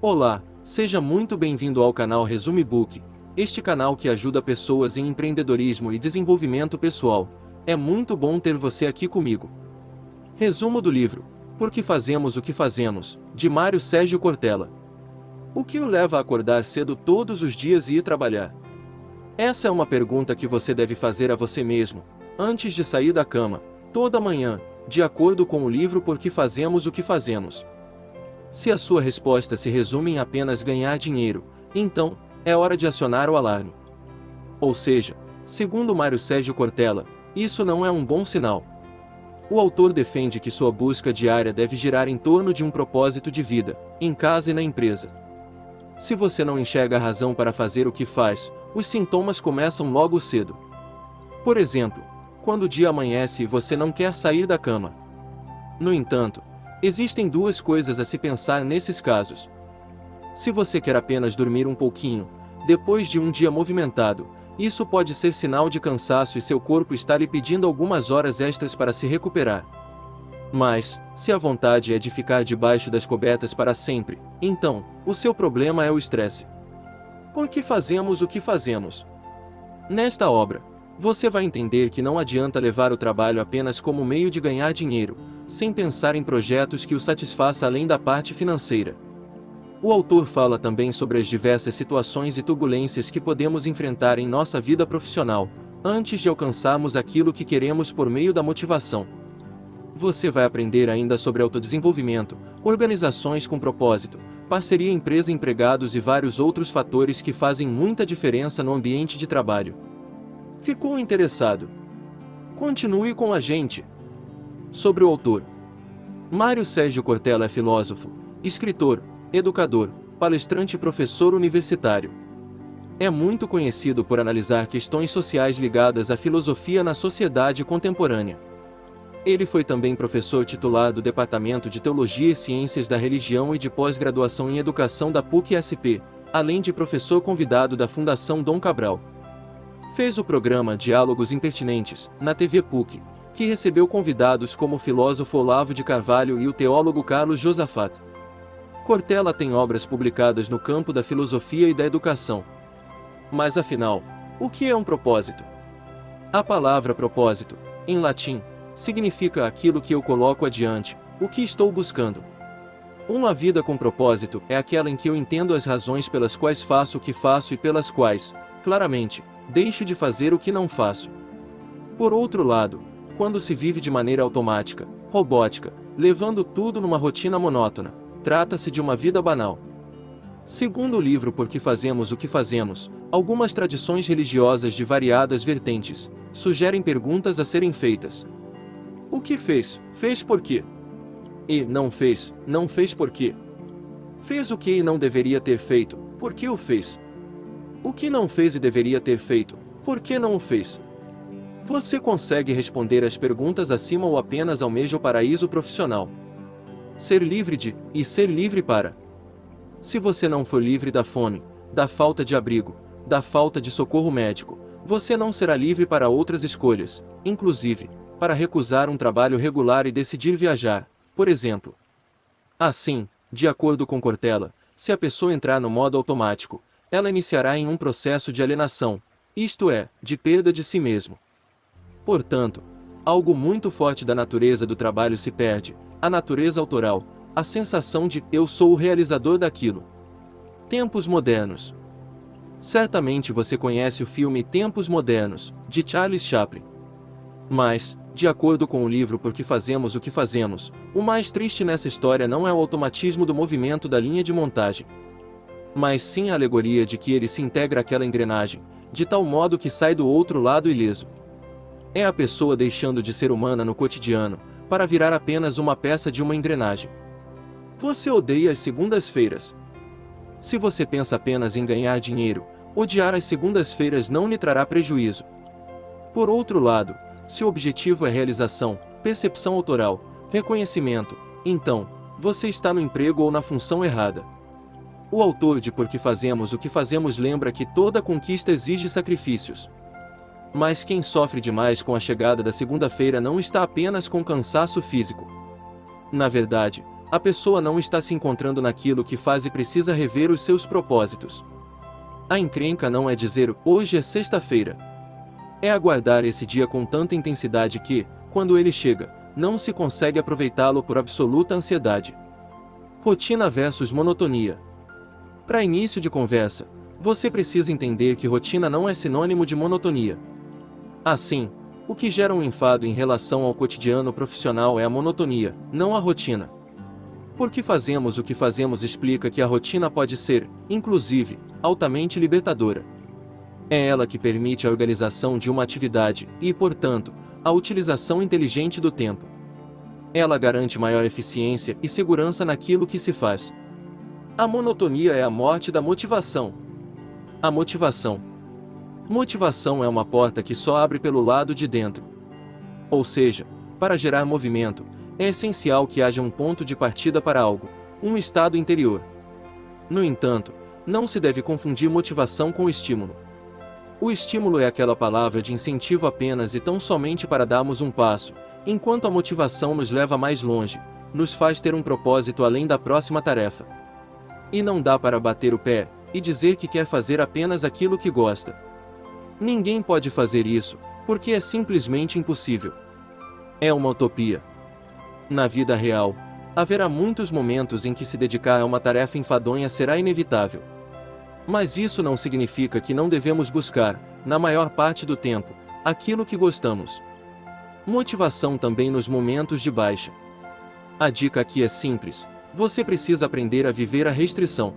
Olá, seja muito bem-vindo ao canal Resume Book, este canal que ajuda pessoas em empreendedorismo e desenvolvimento pessoal. É muito bom ter você aqui comigo. Resumo do livro: Por que fazemos o que fazemos, de Mário Sérgio Cortella. O que o leva a acordar cedo todos os dias e ir trabalhar? Essa é uma pergunta que você deve fazer a você mesmo, antes de sair da cama, toda manhã, de acordo com o livro Por que fazemos o que fazemos. Se a sua resposta se resume em apenas ganhar dinheiro, então, é hora de acionar o alarme. Ou seja, segundo Mário Sérgio Cortella, isso não é um bom sinal. O autor defende que sua busca diária deve girar em torno de um propósito de vida, em casa e na empresa. Se você não enxerga a razão para fazer o que faz, os sintomas começam logo cedo. Por exemplo, quando o dia amanhece e você não quer sair da cama. No entanto, existem duas coisas a se pensar nesses casos. Se você quer apenas dormir um pouquinho, depois de um dia movimentado, isso pode ser sinal de cansaço e seu corpo está lhe pedindo algumas horas extras para se recuperar. Mas, se a vontade é de ficar debaixo das cobertas para sempre, então, o seu problema é o estresse. Por que fazemos o que fazemos? Nesta obra, você vai entender que não adianta levar o trabalho apenas como meio de ganhar dinheiro, sem pensar em projetos que o satisfaça além da parte financeira. O autor fala também sobre as diversas situações e turbulências que podemos enfrentar em nossa vida profissional, antes de alcançarmos aquilo que queremos por meio da motivação. Você vai aprender ainda sobre autodesenvolvimento, organizações com propósito, parceria empresa-empregados e vários outros fatores que fazem muita diferença no ambiente de trabalho. Ficou interessado? Continue com a gente! Sobre o autor. Mário Sérgio Cortella é filósofo, escritor, educador, palestrante e professor universitário. É muito conhecido por analisar questões sociais ligadas à filosofia na sociedade contemporânea. Ele foi também professor titular do Departamento de Teologia e Ciências da Religião e de pós-graduação em Educação da PUC-SP, além de professor convidado da Fundação Dom Cabral. Fez o programa Diálogos Impertinentes, na TV PUC, que recebeu convidados como o filósofo Olavo de Carvalho e o teólogo Carlos Josafat. Cortella tem obras publicadas no campo da filosofia e da educação. Mas afinal, o que é um propósito? A palavra propósito, em latim, significa aquilo que eu coloco adiante, o que estou buscando. Uma vida com propósito é aquela em que eu entendo as razões pelas quais faço o que faço e pelas quais, claramente, deixo de fazer o que não faço. Por outro lado, quando se vive de maneira automática, robótica, levando tudo numa rotina monótona, trata-se de uma vida banal. Segundo o livro Por que fazemos o que fazemos, algumas tradições religiosas de variadas vertentes sugerem perguntas a serem feitas. O que fez? Fez por quê? E não fez por quê? Fez o que e não deveria ter feito, por que o fez? O que não fez e deveria ter feito, por que não o fez? Você consegue responder as perguntas acima ou apenas almeja o paraíso profissional? Ser livre de, e ser livre para. Se você não for livre da fome, da falta de abrigo, da falta de socorro médico, você não será livre para outras escolhas, inclusive, para recusar um trabalho regular e decidir viajar, por exemplo. Assim, de acordo com Cortella, se a pessoa entrar no modo automático, ela iniciará em um processo de alienação, isto é, de perda de si mesmo. Portanto, algo muito forte da natureza do trabalho se perde, a natureza autoral, a sensação de eu sou o realizador daquilo. Tempos modernos. Certamente você conhece o filme Tempos Modernos, de Charles Chaplin. Mas, de acordo com o livro Por que fazemos o que fazemos, o mais triste nessa história não é o automatismo do movimento da linha de montagem, mas sim a alegoria de que ele se integra àquela engrenagem, de tal modo que sai do outro lado ileso. É a pessoa deixando de ser humana no cotidiano, para virar apenas uma peça de uma engrenagem. Você odeia as segundas-feiras. Se você pensa apenas em ganhar dinheiro, odiar as segundas-feiras não lhe trará prejuízo. Por outro lado, se o objetivo é realização, percepção autoral, reconhecimento, então, você está no emprego ou na função errada. O autor de Por que fazemos o que fazemos lembra que toda conquista exige sacrifícios. Mas quem sofre demais com a chegada da segunda-feira não está apenas com cansaço físico. Na verdade, a pessoa não está se encontrando naquilo que faz e precisa rever os seus propósitos. A encrenca não é dizer, hoje é sexta-feira. É aguardar esse dia com tanta intensidade que, quando ele chega, não se consegue aproveitá-lo por absoluta ansiedade. Rotina versus monotonia. Para início de conversa, você precisa entender que rotina não é sinônimo de monotonia. Assim, o que gera um enfado em relação ao cotidiano profissional é a monotonia, não a rotina. Porque fazemos o que fazemos explica que a rotina pode ser, inclusive, altamente libertadora. É ela que permite a organização de uma atividade e, portanto, a utilização inteligente do tempo. Ela garante maior eficiência e segurança naquilo que se faz. A monotonia é a morte da motivação. A motivação. Motivação é uma porta que só abre pelo lado de dentro. Ou seja, para gerar movimento, é essencial que haja um ponto de partida para algo, um estado interior. No entanto, não se deve confundir motivação com estímulo. O estímulo é aquela palavra de incentivo apenas e tão somente para darmos um passo, enquanto a motivação nos leva mais longe, nos faz ter um propósito além da próxima tarefa. E não dá para bater o pé e dizer que quer fazer apenas aquilo que gosta. Ninguém pode fazer isso, porque é simplesmente impossível. É uma utopia. Na vida real, haverá muitos momentos em que se dedicar a uma tarefa enfadonha será inevitável. Mas isso não significa que não devemos buscar, na maior parte do tempo, aquilo que gostamos. Motivação também nos momentos de baixa. A dica aqui é simples: você precisa aprender a viver a restrição.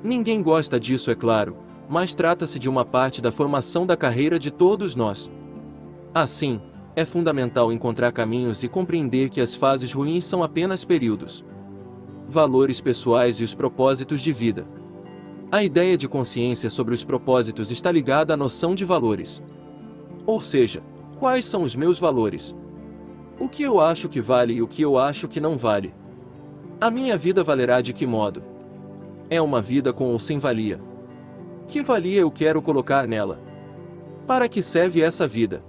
Ninguém gosta disso, é claro, mas trata-se de uma parte da formação da carreira de todos nós. Assim, é fundamental encontrar caminhos e compreender que as fases ruins são apenas períodos. Valores pessoais e os propósitos de vida. A ideia de consciência sobre os propósitos está ligada à noção de valores. Ou seja, quais são os meus valores? O que eu acho que vale e o que eu acho que não vale? A minha vida valerá de que modo? É uma vida com ou sem valia? Que valia eu quero colocar nela? Para que serve essa vida?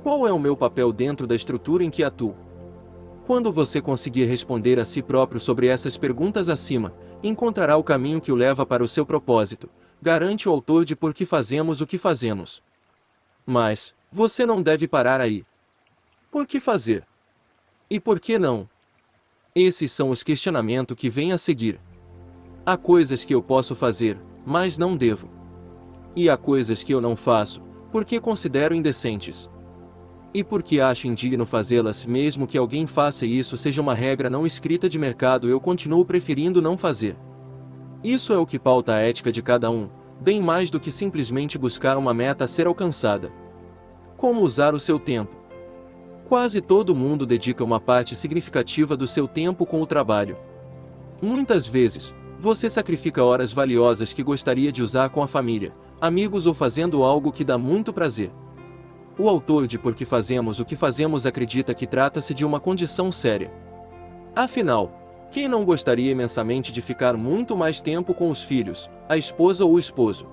Qual é o meu papel dentro da estrutura em que atuo? Quando você conseguir responder a si próprio sobre essas perguntas acima, encontrará o caminho que o leva para o seu propósito, garante o autor de Por que Fazemos o que Fazemos. Mas, você não deve parar aí. Por que fazer? E por que não? Esses são os questionamentos que vêm a seguir. Há coisas que eu posso fazer, mas não devo. E há coisas que eu não faço, porque considero indecentes. E porque acho indigno fazê-las, mesmo que alguém faça e isso seja uma regra não escrita de mercado, eu continuo preferindo não fazer. Isso é o que pauta a ética de cada um, bem mais do que simplesmente buscar uma meta a ser alcançada. Como usar o seu tempo? Quase todo mundo dedica uma parte significativa do seu tempo com o trabalho. Muitas vezes, você sacrifica horas valiosas que gostaria de usar com a família, amigos ou fazendo algo que dá muito prazer. O autor de Por que Fazemos o que Fazemos acredita que trata-se de uma condição séria. Afinal, quem não gostaria imensamente de ficar muito mais tempo com os filhos, a esposa ou o esposo?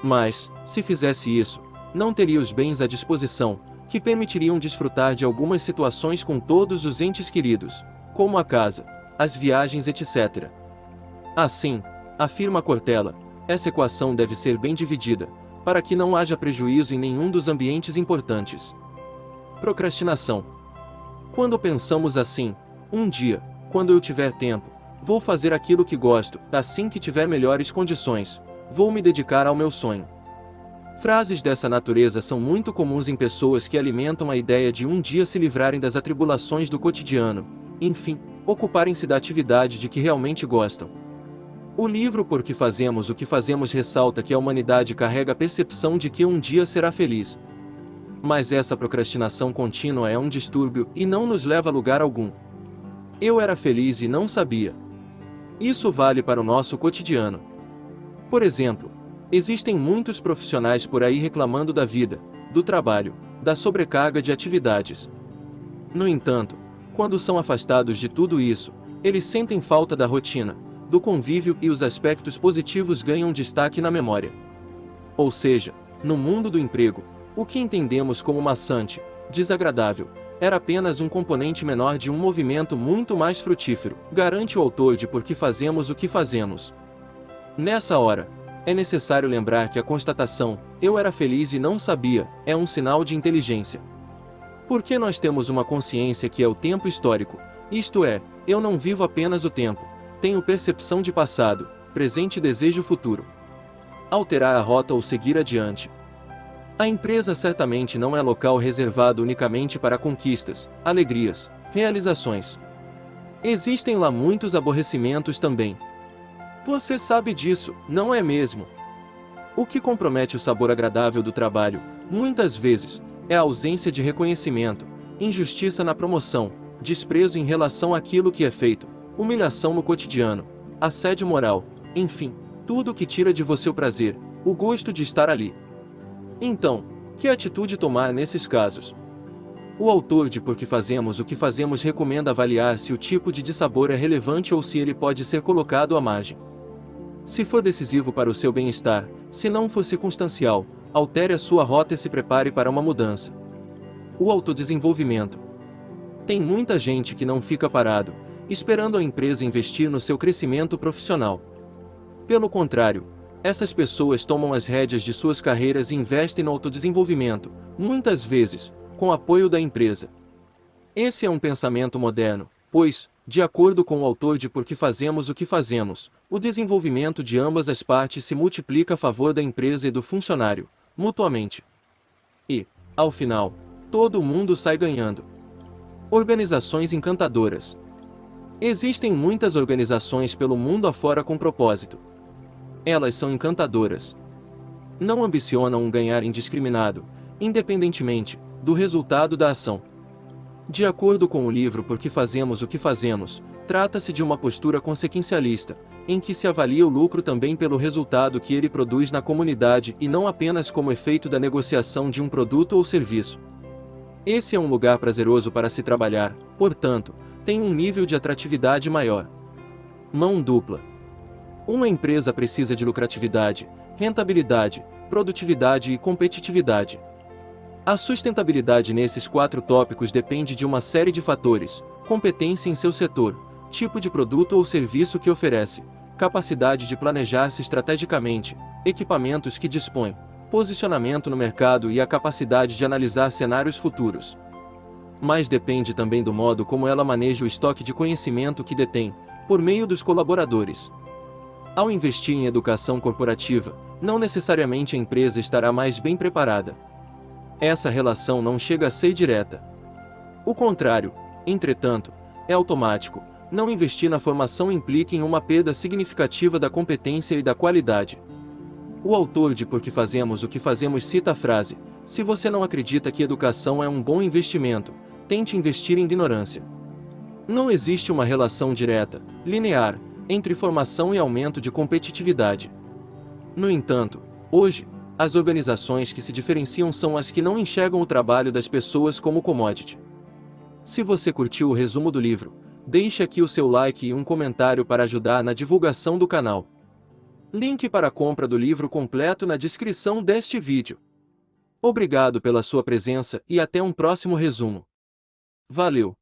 Mas, se fizesse isso, não teria os bens à disposição, que permitiriam desfrutar de algumas situações com todos os entes queridos, como a casa, as viagens, etc. Assim, afirma Cortella, essa equação deve ser bem dividida, para que não haja prejuízo em nenhum dos ambientes importantes. Procrastinação. Quando pensamos assim, um dia, quando eu tiver tempo, vou fazer aquilo que gosto, assim que tiver melhores condições, vou me dedicar ao meu sonho. Frases dessa natureza são muito comuns em pessoas que alimentam a ideia de um dia se livrarem das atribulações do cotidiano, enfim, ocuparem-se da atividade de que realmente gostam. O livro Por que Fazemos o que Fazemos ressalta que a humanidade carrega a percepção de que um dia será feliz. Mas essa procrastinação contínua é um distúrbio e não nos leva a lugar algum. Eu era feliz e não sabia. Isso vale para o nosso cotidiano. Por exemplo, existem muitos profissionais por aí reclamando da vida, do trabalho, da sobrecarga de atividades. No entanto, quando são afastados de tudo isso, eles sentem falta da rotina, do convívio e os aspectos positivos ganham destaque na memória. Ou seja, no mundo do emprego, o que entendemos como maçante, desagradável, era apenas um componente menor de um movimento muito mais frutífero, garante o autor de Por que Fazemos o que Fazemos. Nessa hora, é necessário lembrar que a constatação, eu era feliz e não sabia, é um sinal de inteligência. Porque nós temos uma consciência que é o tempo histórico, isto é, eu não vivo apenas o tempo, tenho percepção de passado, presente e desejo futuro. Alterar a rota ou seguir adiante. A empresa certamente não é local reservado unicamente para conquistas, alegrias, realizações. Existem lá muitos aborrecimentos também. Você sabe disso, não é mesmo? O que compromete o sabor agradável do trabalho, muitas vezes, é a ausência de reconhecimento, injustiça na promoção, desprezo em relação àquilo que é feito, humilhação no cotidiano, assédio moral, enfim, tudo que tira de você o prazer, o gosto de estar ali. Então, que atitude tomar nesses casos? O autor de Por que Fazemos o que Fazemos recomenda avaliar se o tipo de dissabor é relevante ou se ele pode ser colocado à margem. Se for decisivo para o seu bem-estar, se não for circunstancial, altere a sua rota e se prepare para uma mudança. O autodesenvolvimento. Tem muita gente que não fica parado, esperando a empresa investir no seu crescimento profissional. Pelo contrário, essas pessoas tomam as rédeas de suas carreiras e investem no autodesenvolvimento, muitas vezes, com apoio da empresa. Esse é um pensamento moderno, pois, de acordo com o autor de Por que Fazemos o que Fazemos, o desenvolvimento de ambas as partes se multiplica a favor da empresa e do funcionário, mutuamente. E, ao final, todo mundo sai ganhando. Organizações encantadoras. Existem muitas organizações pelo mundo afora com propósito. Elas são encantadoras. Não ambicionam um ganhar indiscriminado, independentemente do resultado da ação. De acordo com o livro Por que Fazemos o que Fazemos, trata-se de uma postura consequencialista, em que se avalia o lucro também pelo resultado que ele produz na comunidade e não apenas como efeito da negociação de um produto ou serviço. Esse é um lugar prazeroso para se trabalhar, portanto, tem um nível de atratividade maior. Mão dupla. Uma empresa precisa de lucratividade, rentabilidade, produtividade e competitividade. A sustentabilidade nesses 4 tópicos depende de uma série de fatores: competência em seu setor, tipo de produto ou serviço que oferece, capacidade de planejar-se estrategicamente, equipamentos que dispõe, posicionamento no mercado e a capacidade de analisar cenários futuros. Mas depende também do modo como ela maneja o estoque de conhecimento que detém, por meio dos colaboradores. Ao investir em educação corporativa, não necessariamente a empresa estará mais bem preparada. Essa relação não chega a ser direta. O contrário, entretanto, é automático. Não investir na formação implica em uma perda significativa da competência e da qualidade. O autor de Por que Fazemos o que Fazemos cita a frase: se você não acredita que educação é um bom investimento, tente investir em ignorância. Não existe uma relação direta, linear, entre formação e aumento de competitividade. No entanto, hoje, as organizações que se diferenciam são as que não enxergam o trabalho das pessoas como commodity. Se você curtiu o resumo do livro, deixe aqui o seu like e um comentário para ajudar na divulgação do canal. Link para a compra do livro completo na descrição deste vídeo. Obrigado pela sua presença e até um próximo resumo. Valeu!